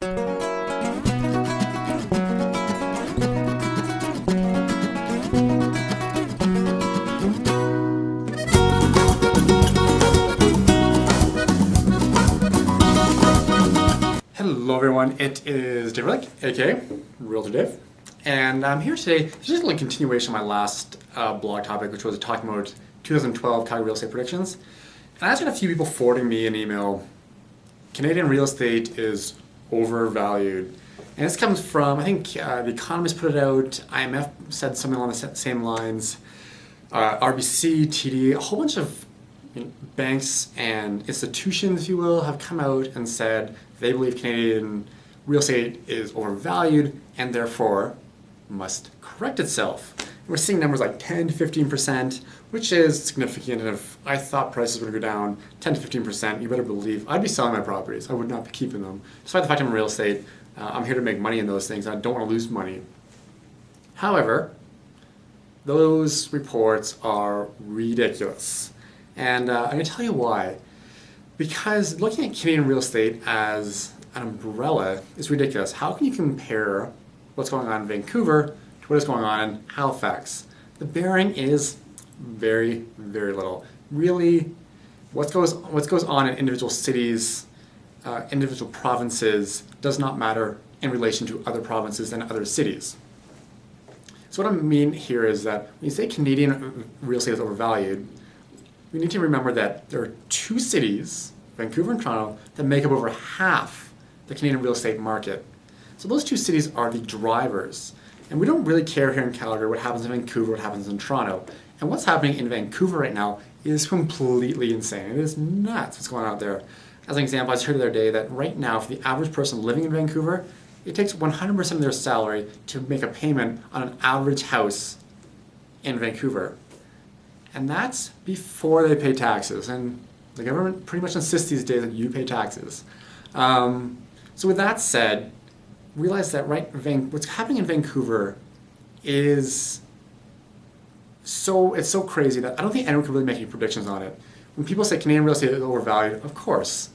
Hello everyone, it is Dave Relic, aka Realtor Dave, and I'm here today. This is just a continuation of my last blog topic, which was talking about 2012 Calgary real estate predictions. And I actually had a few people forwarding me an email. Canadian real estate is overvalued. And this comes from, I think The Economist put it out, IMF said something along the same lines, RBC, TD, a whole bunch of banks and institutions, if you will, have come out and said they believe Canadian real estate is overvalued and therefore must correct itself. And we're seeing numbers like 10 to 15%, which is significant. And if I thought prices would go down 10 to 15%, you better believe I'd be selling my properties. I would not be keeping them. Despite the fact I'm in real estate, I'm here to make money in those things. I don't want to lose money. However, those reports are ridiculous. And I'm going to tell you why. Because looking at Canadian real estate as an umbrella is ridiculous. How can you compare what's going on in Vancouver to what is going on in Halifax? The bearing is very, very little. Really, what goes on in individual cities, individual provinces, does not matter in relation to other provinces and other cities. So what I mean here is that when you say Canadian real estate is overvalued, we need to remember that there are two cities, Vancouver and Toronto, that make up over half the Canadian real estate market. So those two cities are the drivers. And we don't really care here in Calgary what happens in Vancouver, what happens in Toronto. And what's happening in Vancouver right now is completely insane. It is nuts what's going on out there. As an example, I just heard the other day that right now, for the average person living in Vancouver, it takes 100% of their salary to make a payment on an average house in Vancouver. And that's before they pay taxes. And the government pretty much insists these days that you pay taxes. So with that said, realize that what's happening in Vancouver is it's so crazy that I don't think anyone can really make any predictions on it. When people say Canadian real estate is overvalued, of course,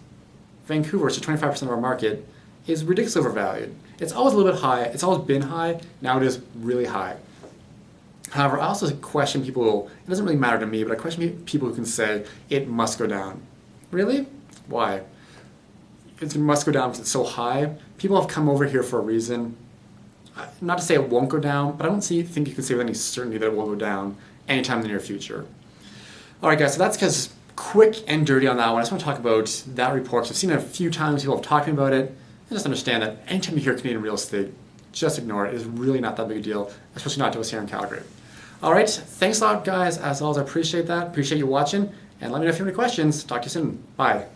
Vancouver, which is 25% of our market, is ridiculously overvalued. It's always a little bit high. It's always been high. Now it is really high. However, I also question people, it doesn't really matter to me, but I question people who can say it must go down. Really? Why? It must go down because it's so high. People have come over here for a reason. Not to say it won't go down, but I don't think you can say with any certainty that it will go down anytime in the near future. All right, guys, so that's because quick and dirty on that one. I just want to talk about that report. I've seen it a few times, people have talked to me about it. And just understand that anytime you hear Canadian real estate, just ignore it. It's really not that big a deal, especially not to us here in Calgary. All right, thanks a lot, guys. As always, I appreciate that. Appreciate you watching. And let me know if you have any questions. Talk to you soon. Bye.